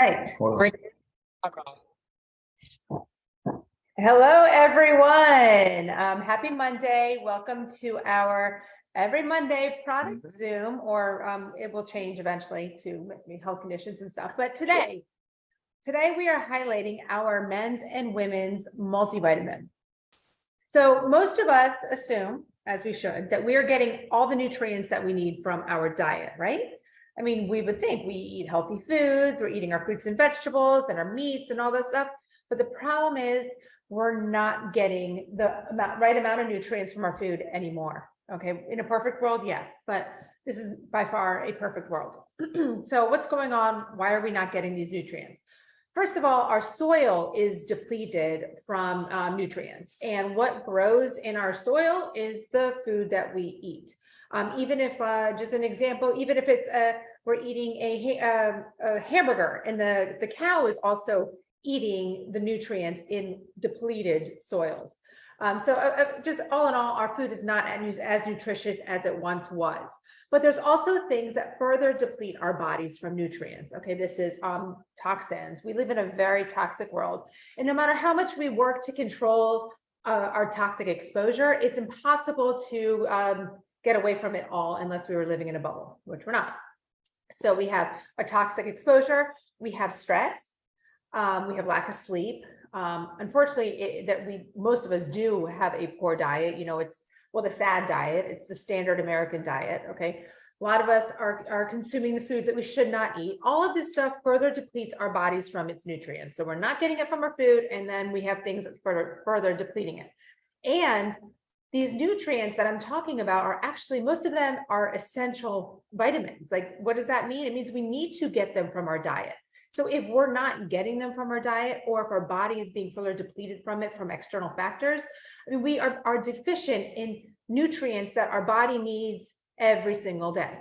Right. Hello, everyone. Happy Monday. Welcome to our every Monday product Zoom, or it will change eventually to health conditions and stuff. But today we are highlighting our men's and women's multivitamin. So most of us assume, as we should, that we are getting all the nutrients that we need from our diet, right? I mean, we would think we eat healthy foods, we're eating our fruits and vegetables and our meats and all this stuff. But the problem is we're not getting the right amount of nutrients from our food anymore. Okay, in a perfect world, yes, but this is by far a perfect world. So what's going on? Why are we not getting these nutrients? First of all, our soil is depleted from nutrients, and what grows in our soil is the food that we eat. Even if, just an example, even if it's we're eating a hamburger, and the cow is also eating the nutrients in depleted soils. Just all in all, our food is not as nutritious as it once was. But there's also things that further deplete our bodies from nutrients. Okay, this is toxins. We live in a very toxic world. And no matter how much we work to control our toxic exposure, it's impossible to get away from it all unless we were living in a bubble, which we're not. So we have a toxic exposure, we have stress, we have lack of sleep. Unfortunately, most of us do have a poor diet. You know, it's the SAD diet. It's the standard American diet. Okay, a lot of us are consuming the foods that we should not eat. All of this stuff further depletes our bodies from its nutrients. So we're not getting it from our food, and then we have things that's further depleting it. And these nutrients that I'm talking about are actually, most of them are essential vitamins. Like, what does that mean? It means we need to get them from our diet. So if we're not getting them from our diet, or if our body is being further depleted from it from external factors, I mean, we are deficient in nutrients that our body needs every single day.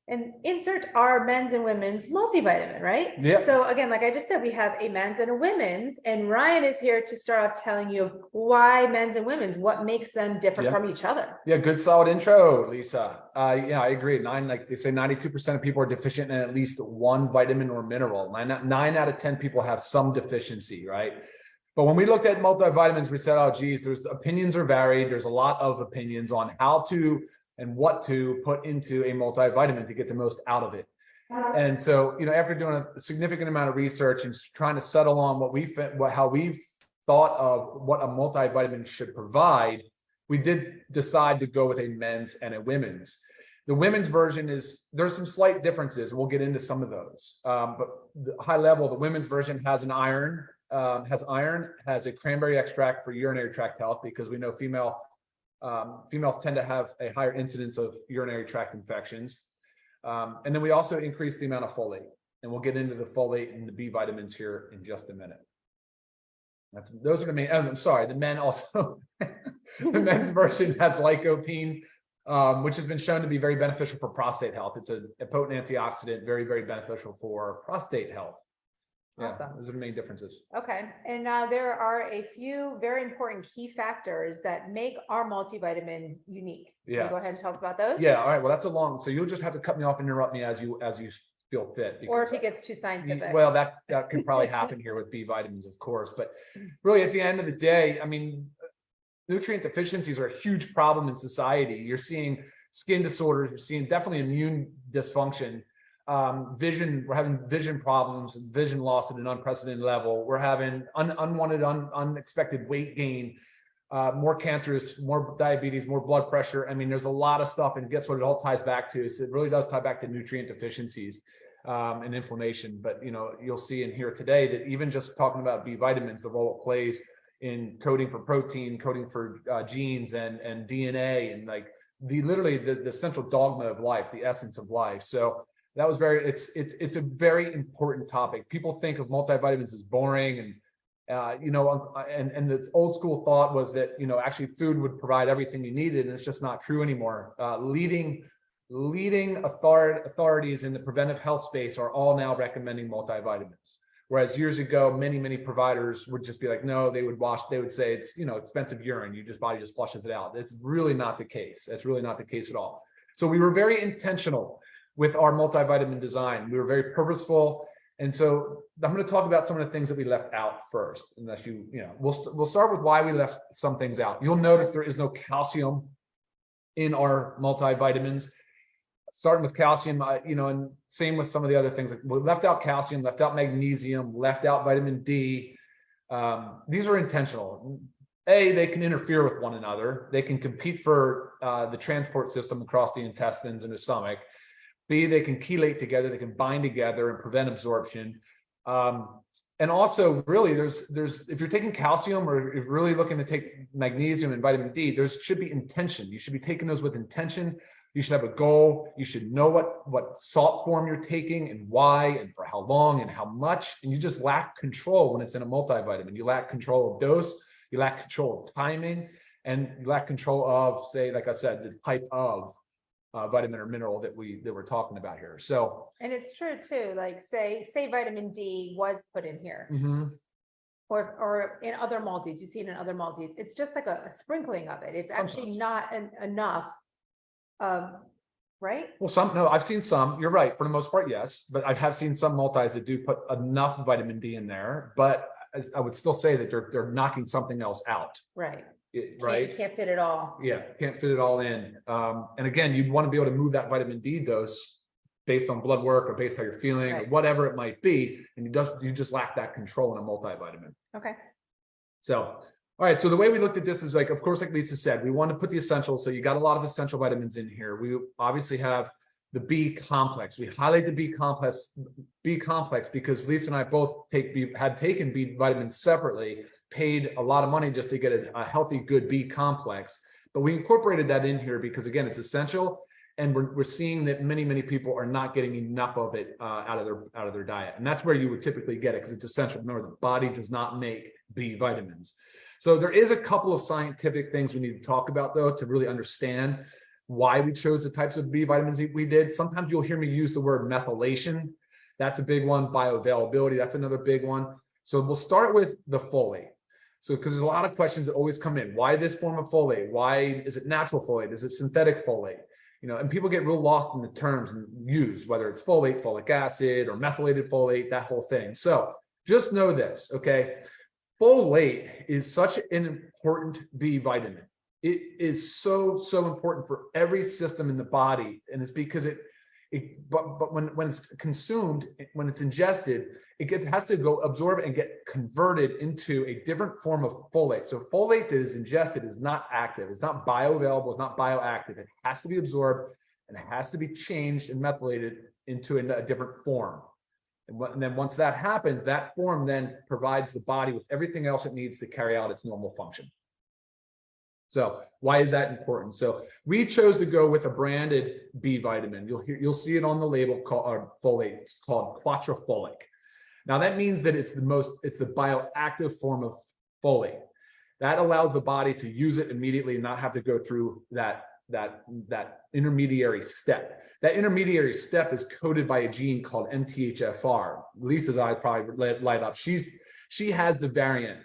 And insert our men's and women's multivitamin, right? Yeah. So again, like I just said, we have a men's and a women's, and Ryan is here to start off telling you why men's and women's, what makes them different from each other. Yeah, good solid intro, Lisa. Yeah, I agree. Like they say, 92% of people are deficient in at least one vitamin or mineral. 9 out of 10 people have some deficiency, right? But when we looked at multivitamins, we said, oh, geez, opinions are varied. There's a lot of opinions on how to and what to put into a multivitamin to get the most out of it. And so, after doing a significant amount of research and trying to settle on how we've thought of what a multivitamin should provide, we did decide to go with a men's and a women's. The women's version there's some slight differences, and we'll get into some of those. But the high level, the women's version has an iron, has a cranberry extract for urinary tract health, because we know females tend to have a higher incidence of urinary tract infections. And then we also increase the amount of folate, and we'll get into the folate and the B vitamins here in just a minute. Those are the main. I'm sorry, the men also. The men's version has lycopene, which has been shown to be very beneficial for prostate health. It's a potent antioxidant, very, very beneficial for prostate health. Yeah, awesome. Those are the main differences. Okay, and there are a few very important key factors that make our multivitamin unique. Yeah. Can you go ahead and talk about those? Yeah. All right. Well, so you'll just have to cut me off and interrupt me as you feel fit. Or if it gets too scientific. Well, that can probably happen here with B vitamins, of course. But really, at the end of the day, I mean, nutrient deficiencies are a huge problem in society. You're seeing skin disorders. You're seeing definitely immune dysfunction. Vision, we're having vision problems, vision loss at an unprecedented level. We're having unwanted, unexpected weight gain, more cancers, more diabetes, more blood pressure. I mean, there's a lot of stuff, and guess what it all ties back to? So it really does tie back to nutrient deficiencies and inflammation. But you'll see in here today that even just talking about B vitamins, the role it plays in coding for protein, coding for genes and DNA, and like literally the central dogma of life, the essence of life. So that was it's a very important topic. People think of multivitamins as boring, and and the old school thought was that actually food would provide everything you needed, and it's just not true anymore. Leading authorities in the preventive health space are all now recommending multivitamins. Whereas years ago, many providers would just be like, no, they would say it's expensive urine, body just flushes it out. That's really not the case. That's really not the case at all. So we were very intentional with our multivitamin design. We were very purposeful And so I'm going to talk about some of the things that we left out first, unless we'll start with why we left some things out. You'll notice there is no calcium in our multivitamins. Starting with calcium, and same with some of the other things. We left out calcium, left out magnesium, left out vitamin D. These are intentional. A, they can interfere with one another. They can compete for the transport system across the intestines and the stomach. B, they can chelate together. They can bind together and prevent absorption. And also, really, there's if you're taking calcium or if you're really looking to take magnesium and vitamin D, there should be intention. You should be taking those with intention. You should have a goal. You should know what salt form you're taking and why and for how long and how much. And you just lack control when it's in a multivitamin. You lack control of dose. You lack control of timing, and you lack control of, say, like I said, the type of vitamin or mineral that we're talking about here. So, and it's true too. Like say vitamin D was put in here, or in other multis. You see it in other multis. It's just like a sprinkling of it. It's actually not enough. Right? Well, I've seen some. You're right. For the most part, yes, but I have seen some multis that do put enough vitamin D in there, but I would still say that they're knocking something else out. Right. Right. Can't fit it all. Yeah, can't fit it all in. And again, you'd want to be able to move that vitamin D dose based on blood work or based on how you're feeling or whatever it might be, and you just lack that control in a multivitamin. Okay. So, all right. So the way we looked at this is of course, like Lisa said, we wanted to put the essentials. So you got a lot of essential vitamins in here. We obviously have the B complex. We highlight the B complex because Lisa and I both had taken B vitamins separately, paid a lot of money just to get a healthy, good B complex. But we incorporated that in here because, again, it's essential. And we're seeing that many people are not getting enough of it out of their diet. And that's where you would typically get it because it's essential. Remember, the body does not make B vitamins. So there is a couple of scientific things we need to talk about, though, to really understand why we chose the types of B vitamins we did. Sometimes you'll hear me use the word methylation. That's a big one. Bioavailability, that's another big one. So we'll start with the folate. So because there's a lot of questions that always come in. Why this form of folate? Why is it natural folate? Is it synthetic folate? And people get real lost in the terms and use whether it's folate, folic acid, or methylated folate, that whole thing. So just know this, okay? Folate is such an important B vitamin. It is so important for every system in the body, and it's because but when it's consumed, when it's ingested, it has to go absorb and get converted into a different form of folate. So folate that is ingested is not active. It's not bioavailable. It's not bioactive. It has to be absorbed and it has to be changed and methylated into a different form. And then once that happens, that form then provides the body with everything else it needs to carry out its normal function. So why is that important? So we chose to go with a branded B vitamin. You'll see it on the label called folate. It's called quattrofolic. Now that means that it's the bioactive form of folate. That allows the body to use it immediately and not have to go through that intermediary step. That intermediary step is coded by a gene called MTHFR. Lisa's eyes probably light up. She has the variant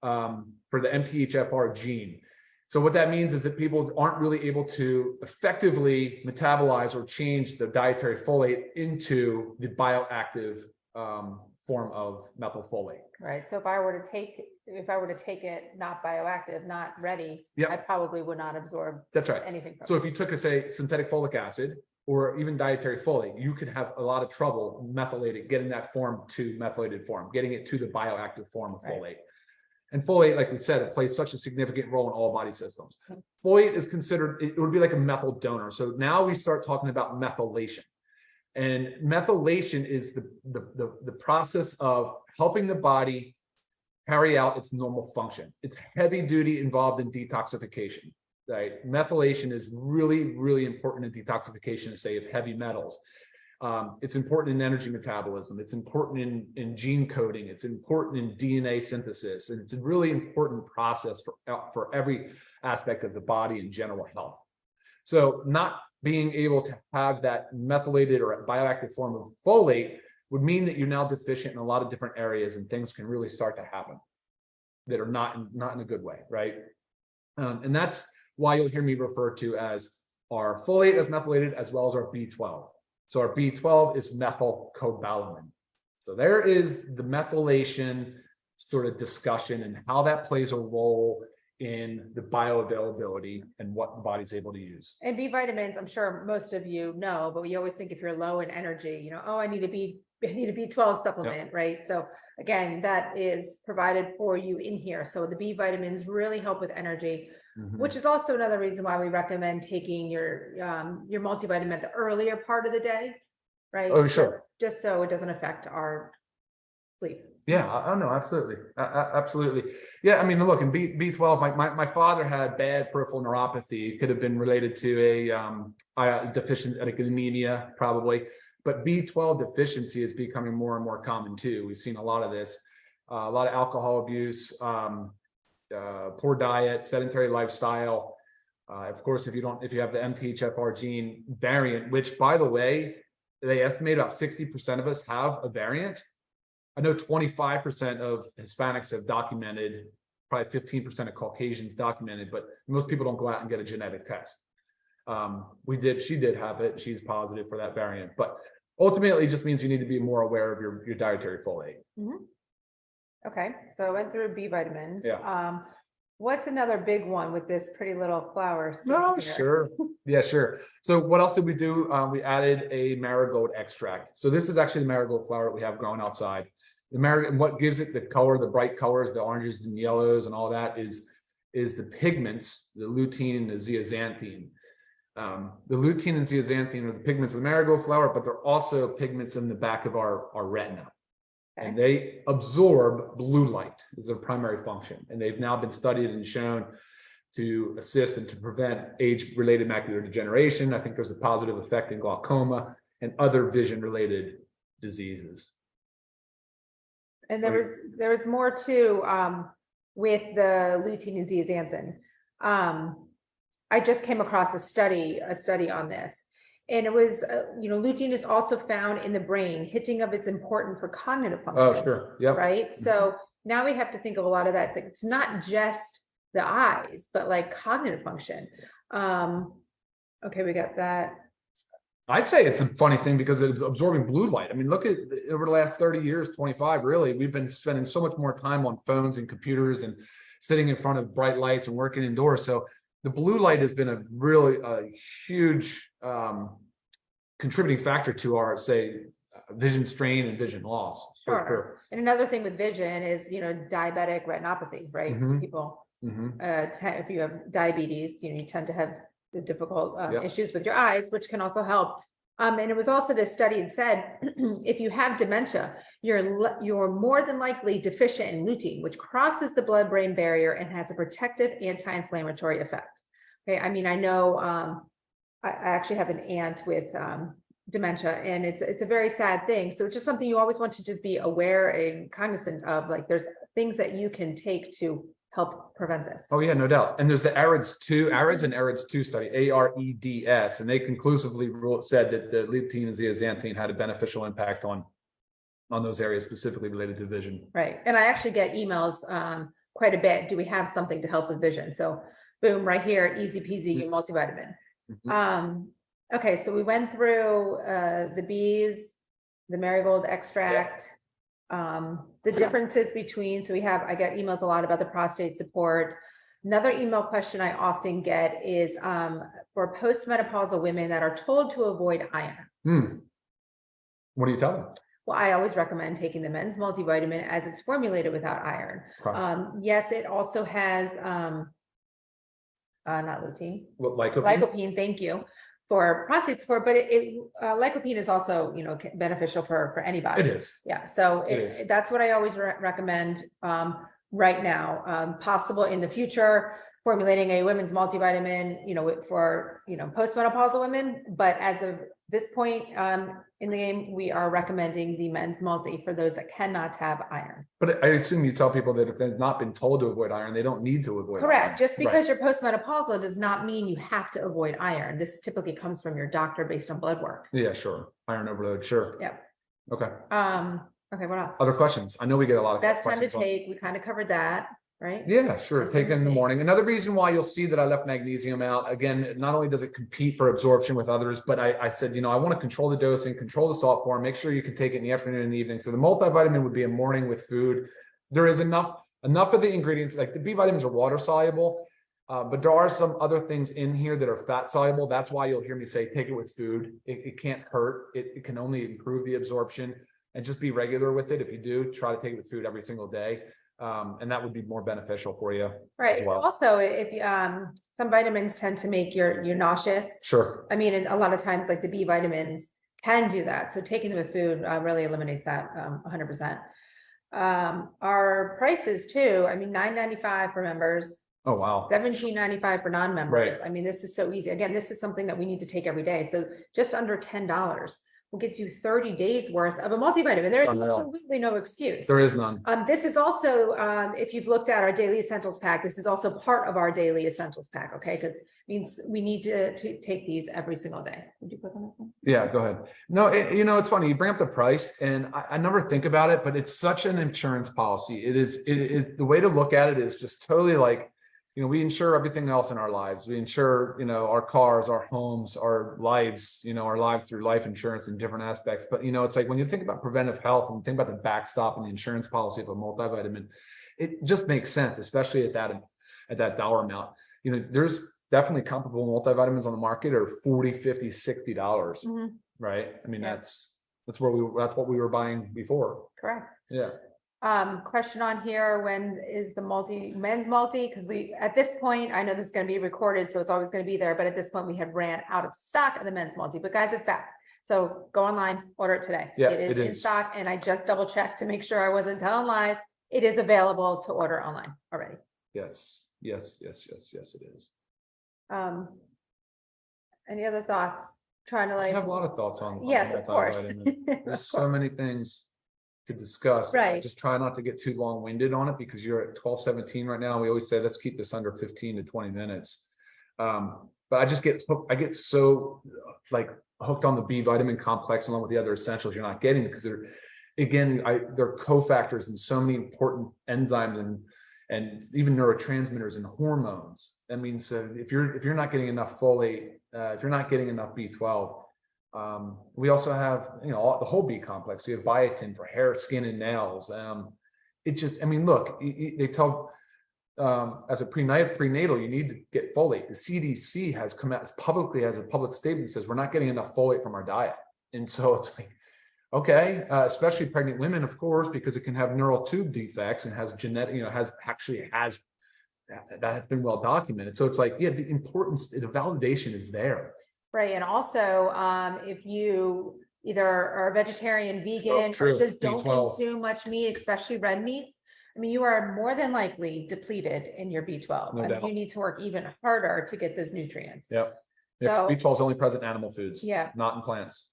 for the MTHFR gene. So what that means is that people aren't really able to effectively metabolize or change the dietary folate into the bioactive form of methylfolate. Right. So if I were to take it not bioactive, not ready, yep, I probably would not absorb anything from it. So if you took, say, synthetic folic acid or even dietary folate, you could have a lot of trouble getting that form to methylated form, getting it to the bioactive form of folate. And folate, like we said, it plays such a significant role in all body systems. Folate is considered, it would be like a methyl donor. So now we start talking about methylation. And methylation is the process of helping the body carry out its normal function. It's heavy duty involved in detoxification. Right? Methylation is really, really important in detoxification, say, of heavy metals. It's important in energy metabolism. It's important in gene coding. It's important in DNA synthesis. And it's a really important process for every aspect of the body and general health. So not being able to have that methylated or bioactive form of folate would mean that you're now deficient in a lot of different areas, and things can really start to happen that are not in a good way, right? And that's why you'll hear me refer to as our folate as methylated, as well as our B12. So our B12 is methylcobalamin. So there is the methylation sort of discussion and how that plays a role in the bioavailability and what the body's able to use. And B vitamins, I'm sure most of you know, but we always think if you're low in energy, oh, I need a B12 supplement, right? So again, that is provided for you in here. So the B vitamins really help with energy, which is also another reason why we recommend taking your multivitamin at the earlier part of the day, right? Oh, sure. Just so it doesn't affect our sleep. Yeah, I know, absolutely. Absolutely. Yeah, I mean, look, in B12, my father had bad peripheral neuropathy. It could have been related to a deficient anemia, probably. But B12 deficiency is becoming more and more common too. We've seen a lot of this, a lot of alcohol abuse, poor diet, sedentary lifestyle. Of course, if you have the MTHFR gene variant, which by the way, they estimate about 60% of us have a variant. I know 25% of Hispanics have documented, probably 15% of Caucasians documented, but most people don't go out and get a genetic test. She did have it. She's positive for that variant, but ultimately it just means you need to be more aware of your dietary folate. Okay, so I went through B vitamins. Yeah. What's another big one with this pretty little flower? No, sure. Yeah, sure. So what else did we do? We added a marigold extract. So this is actually the marigold flower that we have growing outside. The marigold, what gives it the color, the bright colors, the oranges and yellows and all that is the pigments, the lutein and the zeaxanthin. The lutein and zeaxanthin are the pigments of the marigold flower, but they're also pigments in the back of our retina. And they absorb blue light is their primary function. And they've now been studied and shown to assist and to prevent age-related macular degeneration. I think there's a positive effect in glaucoma and other vision-related diseases. And there was more too with the lutein and zeaxanthin. I just came across a study on this. And it was, lutein is also found in the brain. Hitting of it's important for cognitive function. Oh, sure. Yeah. Right. So now we have to think of a lot of that. It's not just the eyes, but like cognitive function. Okay, we got that. I'd say it's a funny thing because it's absorbing blue light. I mean, look at over the last 30 years, 25, really, we've been spending so much more time on phones and computers and sitting in front of bright lights and working indoors. So the blue light has been a really huge contributing factor to our, say, vision strain and vision loss. Sure. And another thing with vision is, diabetic retinopathy, right? People, if you have diabetes, you tend to have the difficult issues with your eyes, which can also help. And it was also this study that said, if you have dementia, you're more than likely deficient in lutein, which crosses the blood-brain barrier and has a protective anti-inflammatory effect. Okay, I mean, I know I actually have an aunt with dementia, and it's a very sad thing. So it's just something you always want to just be aware and cognizant of. Like, there's things that you can take to help prevent this. Oh yeah, no doubt. And there's the AREDS and AREDS 2 study, AREDS, and they conclusively said that the lutein and zeaxanthin had a beneficial impact on those areas specifically related to vision. Right. And I actually get emails quite a bit. Do we have something to help with vision? So boom, right here, easy peasy multivitamin. Okay, so we went through the bees, the marigold extract, the differences between, so I get emails a lot about the prostate support. Another email question I often get is for postmenopausal women that are told to avoid iron. What do you tell them? Well, I always recommend taking the men's multivitamin as it's formulated without iron. Yes, it also has not lutein. What, lycopene? Lycopene, thank you, for prostate support, but lycopene is also, beneficial for anybody. It is. Yeah, so that's what I always recommend right now. Possible in the future, formulating a women's multivitamin, for postmenopausal women, but as of this point in the game, we are recommending the men's multi for those that cannot have iron. But I assume you tell people that if they've not been told to avoid iron, they don't need to avoid Correct. iron. Just because you're postmenopausal does not mean you have to avoid iron. This typically comes from your doctor based on blood work. Yeah, sure. Iron overload, sure. Yeah. Okay. Okay, what else? Other questions? I know we get a lot of Best time to questions take, we kind of covered that. right? Yeah, sure. Just Take it in the intake. morning. Another reason why you'll see that I left magnesium out, again, not only does it compete for absorption with others, but I said, I want to control the dosing, control the salt form, make sure you can take it in the afternoon and the evening. So the multivitamin would be a morning with food. There is enough of the ingredients, like the B vitamins are water soluble, but there are some other things in here that are fat soluble. That's why you'll hear me say, take it with food. It can't hurt. It can only improve the absorption, and just be regular with it. If you do, try to take it with food every single day. And that would be more beneficial for you Right. as well. Also, if some vitamins tend to make you nauseous. Sure. I mean, and a lot of times, like the B vitamins can do that. So taking them with food really eliminates that 100%. Our prices too. I mean, $9.95 for members. Oh, wow. $17.95 for non-members. Right. I mean, this is so easy. Again, this is something that we need to take every day. So just under $10 will get you 30 days worth of a multivitamin. There is absolutely no excuse. There is none. This is also, if you've looked at our daily essentials pack, this is also part of our daily essentials pack. Okay, because it means we need to take these every single day. Would you click on this one? Yeah, go ahead. No, it's funny. You bring up the price, and I never think about it, but it's such an insurance policy. It is the way to look at it is just totally like, we insure everything else in our lives. We insure, our cars, our homes, our lives, our lives through life insurance in different aspects. But, it's like when you think about preventive health and you think about the backstop and the insurance policy of a multivitamin, it just makes sense, especially at that dollar amount. There's definitely comparable multivitamins on the market are $40, $50, $60, right? I mean, that's what we were buying before. Correct. Yeah. Question on here, when is the men's multi? Because at this point, I know this is going to be recorded, so it's always going to be there, but at this point we had ran out of stock of the men's multi, but guys, it's back. So go online, order it today. Yeah, it is in stock, and I just double checked to make sure I wasn't telling lies. It is available to order online already. Yes, it is. Any other thoughts? Trying to I have a lot of thoughts on yes, of course. There's so many things to discuss. Right. Just try not to get too long-winded on it, because you're at 12:17 right now. We always say let's keep this under 15 to 20 minutes. But I just get hooked. I get so hooked on the B vitamin complex along with the other essentials you're not getting, because they're cofactors in so many important enzymes and even neurotransmitters and hormones. I mean, so if you're not getting enough folate, if you're not getting enough B12, we also have, the whole B complex. You have biotin for hair, skin, and nails. Look, they tell as a prenatal, you need to get folate. The CDC has come out publicly, has a public statement that says we're not getting enough folate from our diet. And so it's like, okay, especially pregnant women, of course, because it can have neural tube defects and has genetic, that has been well documented. So it's like, yeah, the importance, the validation is there. Right. And also, if you either are a vegetarian, vegan, or just don't B12. consume much meat, especially red meats, I mean, you are more than likely depleted in your B12. No doubt. You need to work even harder to get those nutrients. Yep. So, B12 is only present in animal foods, not in plants.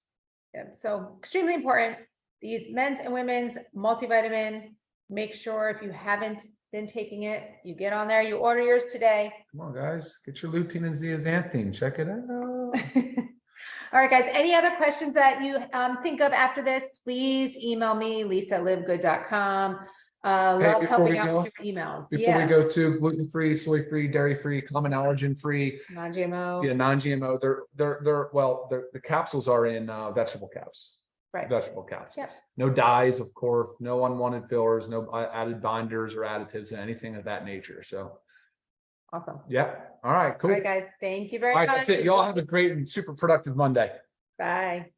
Yeah. So extremely important. These men's and women's multivitamin. Make sure if you haven't been taking it, you get on there, you order yours today. Come on, guys, get your lutein and zeaxanthin. Check it out. All right, guys, any other questions that you think of after this, please email me, lisa@livegood.com. Love helping out with your emails. Before we go to gluten-free, soy-free, dairy-free, common allergen-free, non-GMO. Yeah, non-GMO. The capsules are in vegetable caps. Right. Vegetable capsules. Yep. No dyes, of course, no unwanted fillers, no added binders or additives, anything of that nature. So awesome. Yeah. All right, cool. All right, guys. Thank you very much. All right, that's it. Y'all have a great and super productive Monday. Bye.